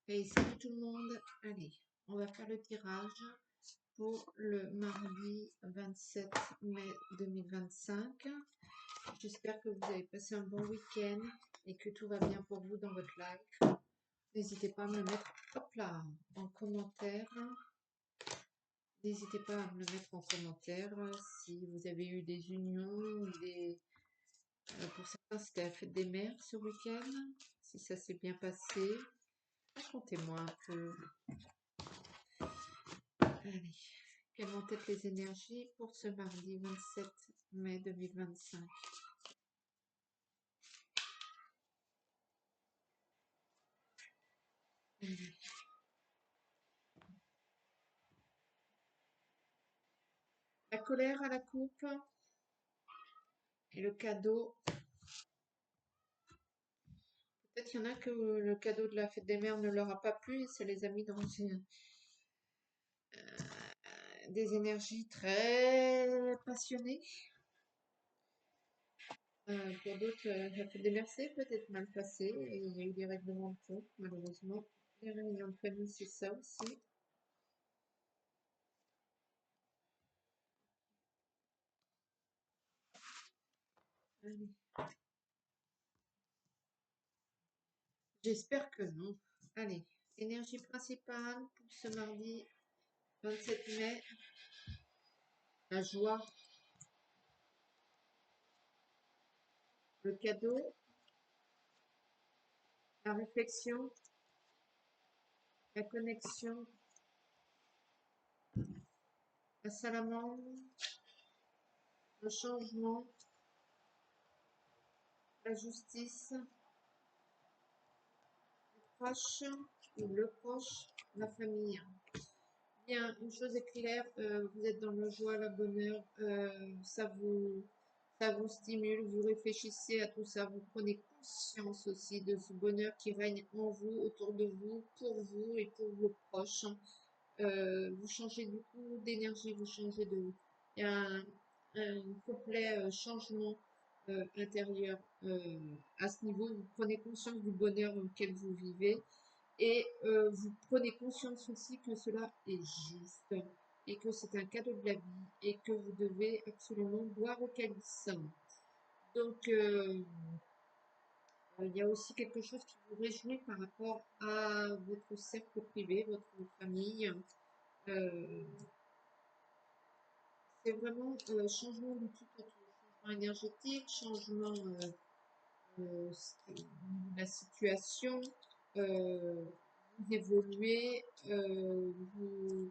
Et salut tout le monde. Allez, on va faire le tirage pour le mardi 27 mai 2025. J'espère que vous avez passé un bon week-end et que tout va bien pour vous dans votre live. N'hésitez pas à me le mettre, hop là, en commentaire. N'hésitez pas à me le mettre en commentaire si vous avez eu des unions ou des... pour certains, c'était la fête des mères ce week-end. Si ça s'est bien passé, racontez-moi un peu. Allez, quelles vont être les énergies pour ce mardi 27 mai 2025? Allez. La colère à la coupe et le cadeau. Peut-être qu'il y en a que le cadeau de la fête des mères ne leur a pas plu et ça les a mis dans des énergies très passionnées. Pour d'autres, la fête des mères s'est peut-être mal passée et il y a eu des règlements de compte, malheureusement. Les réunions de famille, c'est ça aussi. Allez. J'espère que non. Allez, énergie principale pour ce mardi 27 mai, la joie, le cadeau, la réflexion, la connexion, la salamandre, le changement, la justice, le proche ou le proche, la famille. Bien, une chose est claire, vous êtes dans la joie, le bonheur, ça vous stimule, vous réfléchissez à tout ça, vous prenez conscience aussi de ce bonheur qui règne en vous, autour de vous et pour vos proches. Vous changez du coup d'énergie, vous changez de... Il y a un complet changement intérieur à ce niveau. Vous prenez conscience du bonheur dans lequel vous vivez et vous prenez conscience aussi que cela est juste et que c'est un cadeau de la vie et que vous devez absolument boire au calice. Donc, il y a aussi quelque chose qui vous réjouit par rapport à votre cercle privé, votre famille. Euh, c'est vraiment changement de tout autour, changement énergétique, changement de la situation, vous évoluez, vous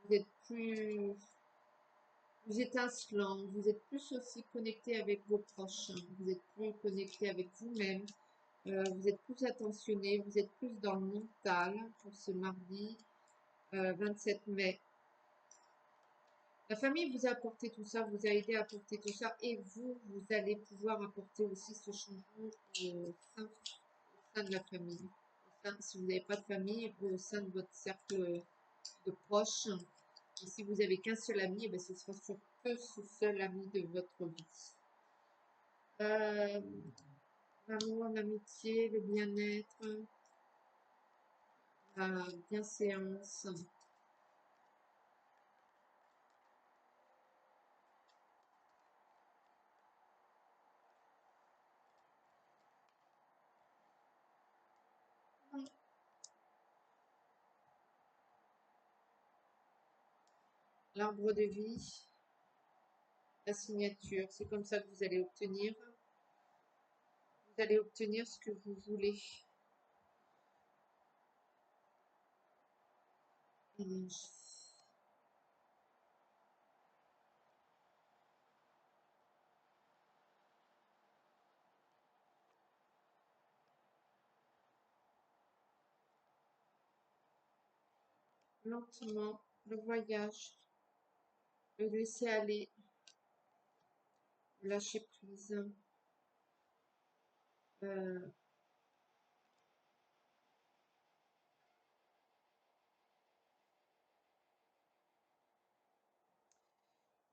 êtes plus, vous étincelant, vous êtes plus aussi connecté avec vos proches, vous êtes plus connecté avec vous-même, vous êtes plus attentionné, vous êtes plus dans le mental pour ce mardi 27 mai. La famille vous a apporté tout ça, vous a aidé à apporter tout ça, et vous, vous allez pouvoir apporter aussi ce changement au sein de la famille. Si vous n'avez pas de famille, au sein de votre cercle de proches, et si vous n'avez qu'un seul ami, eh bien, ce sera sur que ce seul ami de votre vie. L'amour, l'amitié, le bien-être, la bienséance. L'arbre de vie, la signature, c'est comme ça que vous allez obtenir. Vous allez obtenir ce que vous voulez. Énergie. Lentement, le voyage, le laisser aller, le lâcher prise. Il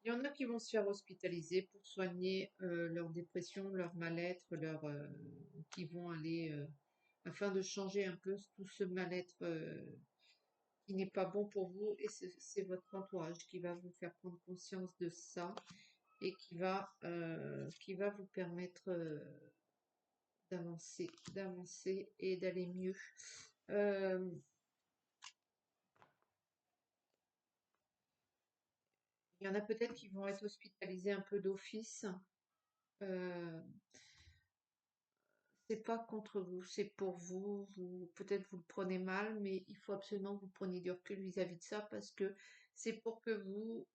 y en a qui vont se faire hospitaliser pour soigner leur dépression, leur mal-être, qui vont aller afin de changer un peu tout ce mal-être qui n'est pas bon pour vous. Et c'est votre entourage qui va vous faire prendre conscience de ça et qui va vous permettre d'avancer et d'aller mieux. Euh, il y en a peut-être qui vont être hospitalisés un peu d'office. Euh, c'est pas contre vous, c'est pour vous. Peut-être vous le prenez mal, mais il faut absolument que vous preniez du recul vis-à-vis de ça parce que c'est pour que vous,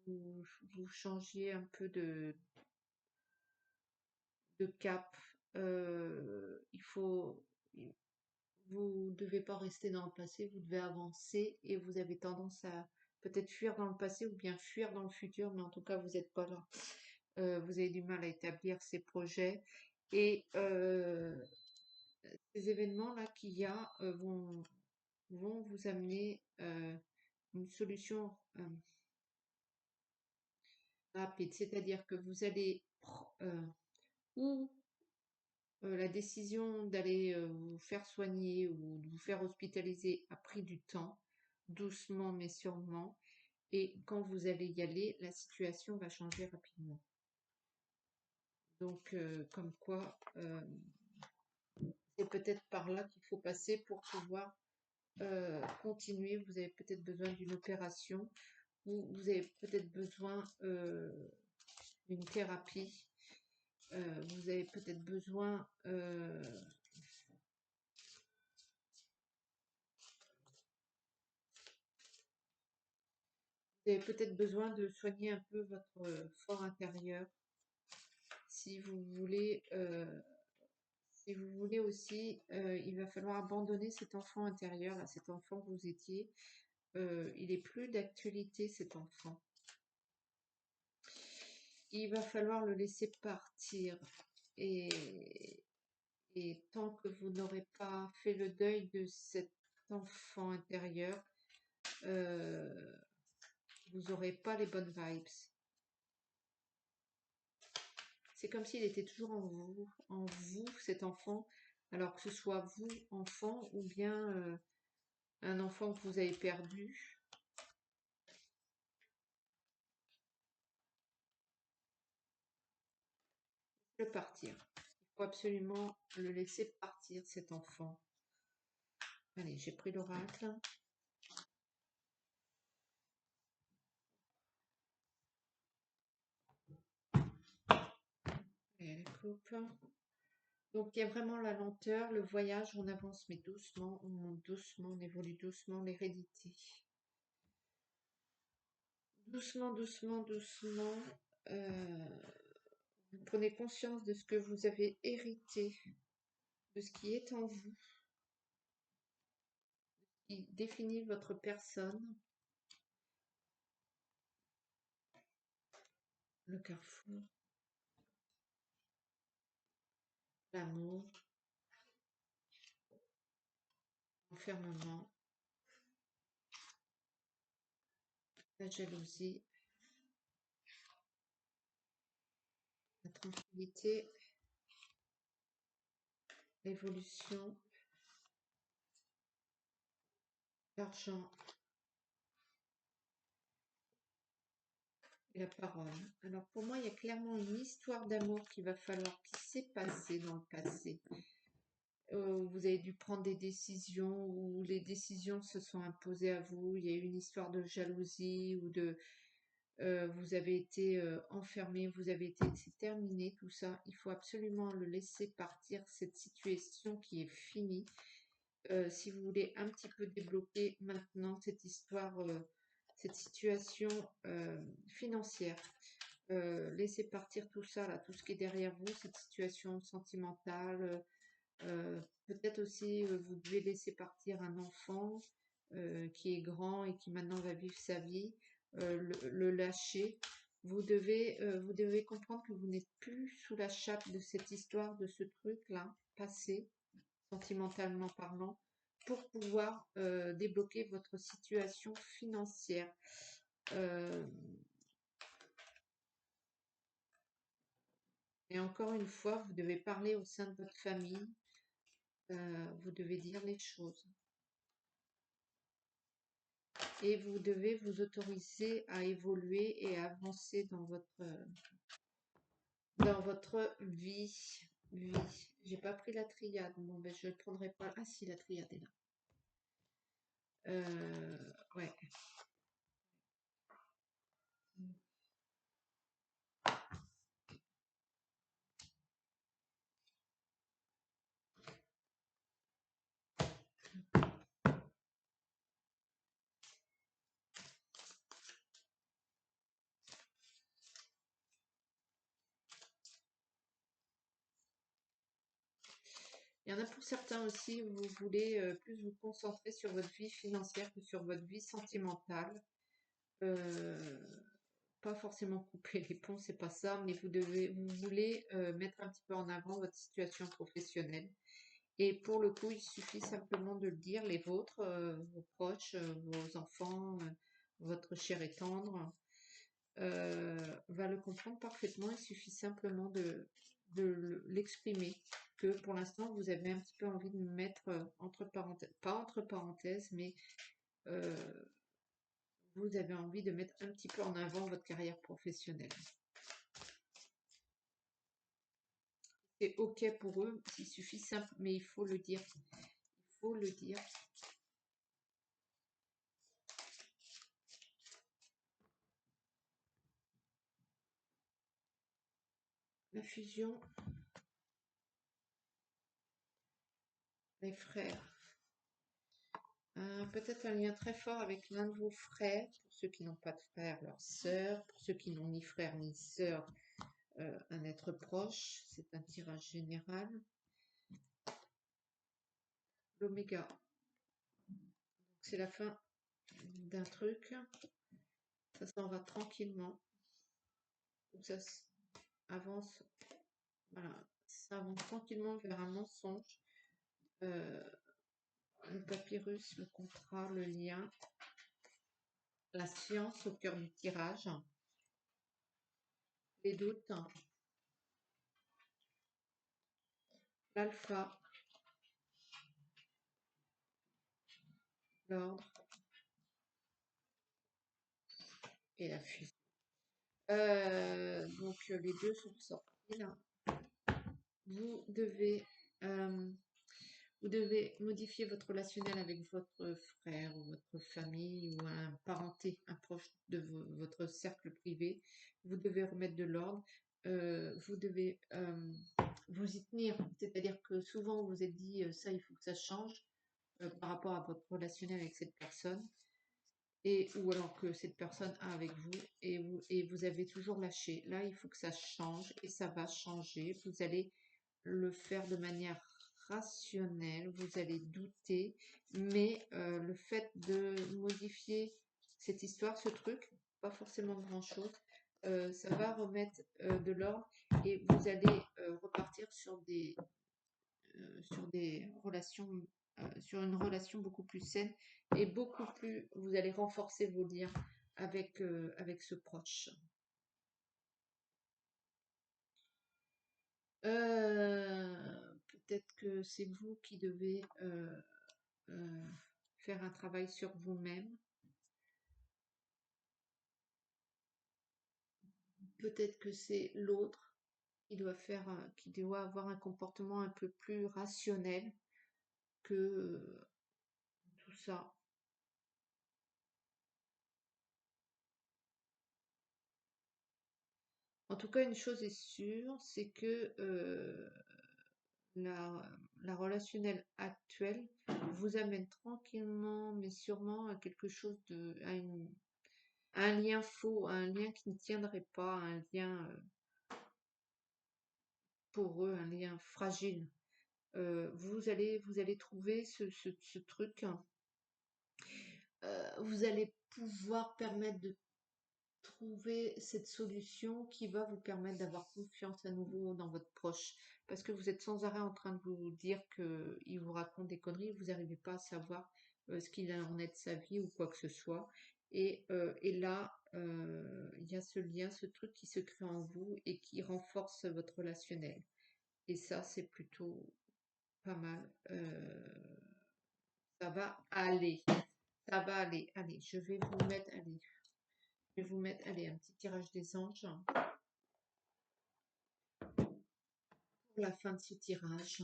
vous changiez un peu de cap. Il faut, vous ne devez pas rester dans le passé, vous devez avancer et vous avez tendance à peut-être fuir dans le passé ou bien fuir dans le futur, mais en tout cas, vous n'êtes pas là. Vous avez du mal à établir ces projets et ces événements-là qu'il y a vont vous amener une solution rapide, c'est-à-dire que vous allez ou la décision d'aller vous faire soigner ou de vous faire hospitaliser a pris du temps, doucement mais sûrement, et quand vous allez y aller, la situation va changer rapidement. Donc, comme quoi, c'est peut-être par là qu'il faut passer pour pouvoir continuer. Vous avez peut-être besoin d'une opération ou vous avez peut-être besoin d'une thérapie. Vous avez peut-être besoin vous avez peut-être besoin de soigner un peu votre fort intérieur. Si vous voulez, si vous voulez aussi, il va falloir abandonner cet enfant intérieur, là, cet enfant que vous étiez. Il n'est plus d'actualité, cet enfant. Il va falloir le laisser partir. Et, et tant que vous n'aurez pas fait le deuil de cet enfant intérieur, euh, vous n'aurez pas les bonnes vibes. C'est comme s'il était toujours en vous, cet enfant, alors que ce soit vous, enfant, ou bien un enfant que vous avez perdu. Le partir. Il faut absolument le laisser partir, cet enfant. Allez, j'ai pris l'oracle. Et elle coupe. Donc, il y a vraiment la lenteur, le voyage, on avance, mais doucement, on monte doucement, on évolue doucement, l'hérédité. Doucement, doucement, doucement. Vous prenez conscience de ce que vous avez hérité, de ce qui est en vous, qui définit votre personne. Le carrefour, l'amour, l'enfermement, la jalousie, la tranquillité, l'évolution, l'argent et la parole. Alors pour moi, il y a clairement une histoire d'amour qu'il va falloir qui s'est passée dans le passé. Vous avez dû prendre des décisions où les décisions se sont imposées à vous. Il y a eu une histoire de jalousie ou de vous avez été enfermé, vous avez été, c'est terminé tout ça. Il faut absolument le laisser partir, cette situation qui est finie. Si vous voulez un petit peu débloquer maintenant cette histoire, cette situation financière, laissez partir tout ça, là, tout ce qui est derrière vous, cette situation sentimentale. Peut-être aussi vous devez laisser partir un enfant qui est grand et qui maintenant va vivre sa vie, le lâcher. Vous devez comprendre que vous n'êtes plus sous la chape de cette histoire, de ce truc-là, passé, sentimentalement parlant, pour pouvoir débloquer votre situation financière. Et encore une fois, vous devez parler au sein de votre famille, Vous devez dire les choses. Et vous devez vous autoriser à évoluer et à avancer dans votre vie. J'ai pas pris la triade. Bon, ben, je ne prendrai pas. Ah si, la triade est là. Ouais. Il y en a pour certains aussi, vous voulez plus vous concentrer sur votre vie financière que sur votre vie sentimentale. Euh, Pas forcément couper les ponts, c'est pas ça, mais vous voulez mettre un petit peu en avant votre situation professionnelle. Et pour le coup, il suffit simplement de le dire, les vôtres, vos proches, vos enfants, votre cher et tendre, va le comprendre parfaitement. Il suffit simplement de l'exprimer, que pour l'instant, vous avez un petit peu envie de mettre entre parenthèses, pas entre parenthèses, mais euh, vous avez envie de mettre un petit peu en avant votre carrière professionnelle. C'est OK pour eux, il suffit simple, mais il faut le dire. Il faut le dire. La fusion, les frères. Peut-être un lien très fort avec l'un de vos frères, pour ceux qui n'ont pas de frère, leur sœur, pour ceux qui n'ont ni frère ni sœur, un être proche, c'est un tirage général. L'oméga, c'est la fin d'un truc, ça s'en va tranquillement, ça avance, voilà, ça avance tranquillement vers un mensonge. Le papyrus, le contrat, le lien, la science au cœur du tirage, les doutes, l'alpha, l'ordre et la fuite. Donc les deux sont sortis là. Vous devez, euh, vous devez modifier votre relationnel avec votre frère ou votre famille ou un parenté, un proche de votre cercle privé. Vous devez remettre de l'ordre. Vous devez vous y tenir. C'est-à-dire que souvent vous vous êtes dit ça, il faut que ça change par rapport à votre relationnel avec cette personne. Et ou alors que cette personne a avec vous et vous avez toujours lâché. Là, il faut que ça change et ça va changer. Vous allez le faire de manière rationnelle, vous allez douter, mais le fait de modifier cette histoire, ce truc, pas forcément grand-chose, ça va remettre de l'ordre et vous allez repartir sur des relations, sur une relation beaucoup plus saine et beaucoup plus, vous allez renforcer vos liens avec ce proche. Peut-être que c'est vous qui devez euh, faire un travail sur vous-même. Peut-être que c'est l'autre qui doit avoir un comportement un peu plus rationnel que tout ça. En tout cas, une chose est sûre, c'est que la, la relationnelle actuelle vous amène tranquillement, mais sûrement à quelque chose à un lien faux, à un lien qui ne tiendrait pas, à un lien pour eux, un lien fragile. Vous allez trouver ce truc, vous allez pouvoir permettre de trouver cette solution qui va vous permettre d'avoir confiance à nouveau dans votre proche. Parce que vous êtes sans arrêt en train de vous dire qu'il vous raconte des conneries, vous n'arrivez pas à savoir ce qu'il en est de sa vie ou quoi que ce soit. Et là, il y a ce lien, ce truc qui se crée en vous et qui renforce votre relationnel. Et ça, c'est plutôt pas mal. Ça va aller. Ça va aller. Allez, je vais vous mettre, allez, je vais vous mettre, allez, un petit tirage des anges pour la fin de ce tirage.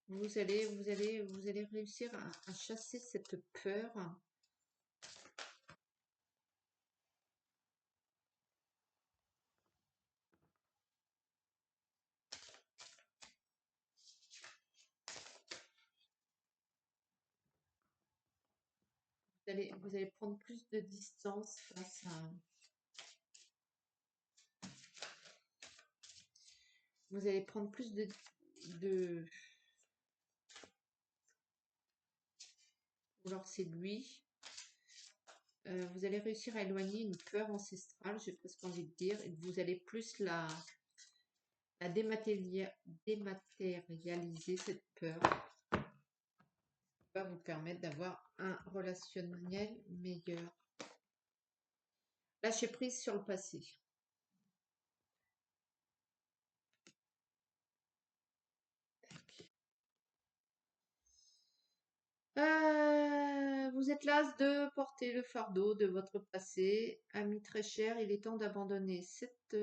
Vous allez réussir à chasser cette peur. Vous allez prendre plus de distance face à. Vous allez prendre plus de. Ou alors c'est lui. Vous allez réussir à éloigner une peur ancestrale, j'ai presque envie de dire, et vous allez plus la dématérialiser, cette peur, qui va vous permettre d'avoir un relationnel meilleur. Lâchez prise sur le passé. Vous êtes las de porter le fardeau de votre passé. Ami très cher, il est temps d'abandonner cette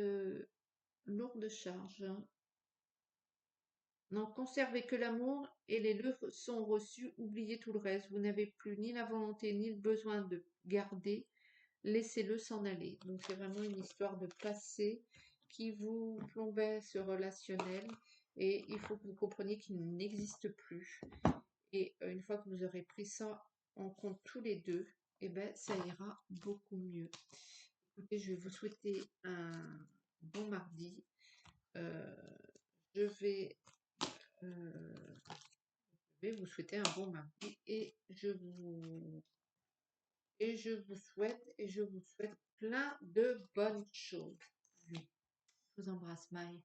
lourde charge. N'en conservez que l'amour et les leçons reçues, oubliez tout le reste. Vous n'avez plus ni la volonté ni le besoin de garder. Laissez-le s'en aller. Donc c'est vraiment une histoire de passé qui vous plombait ce relationnel et il faut que vous compreniez qu'il n'existe plus. Et une fois que vous aurez pris ça en compte tous les deux, eh ben, ça ira beaucoup mieux. Écoutez, je vais vous souhaiter un bon mardi. Euh, je vais vous souhaiter un bon mardi et je vous souhaite plein de bonnes choses. Je vous embrasse, Maï.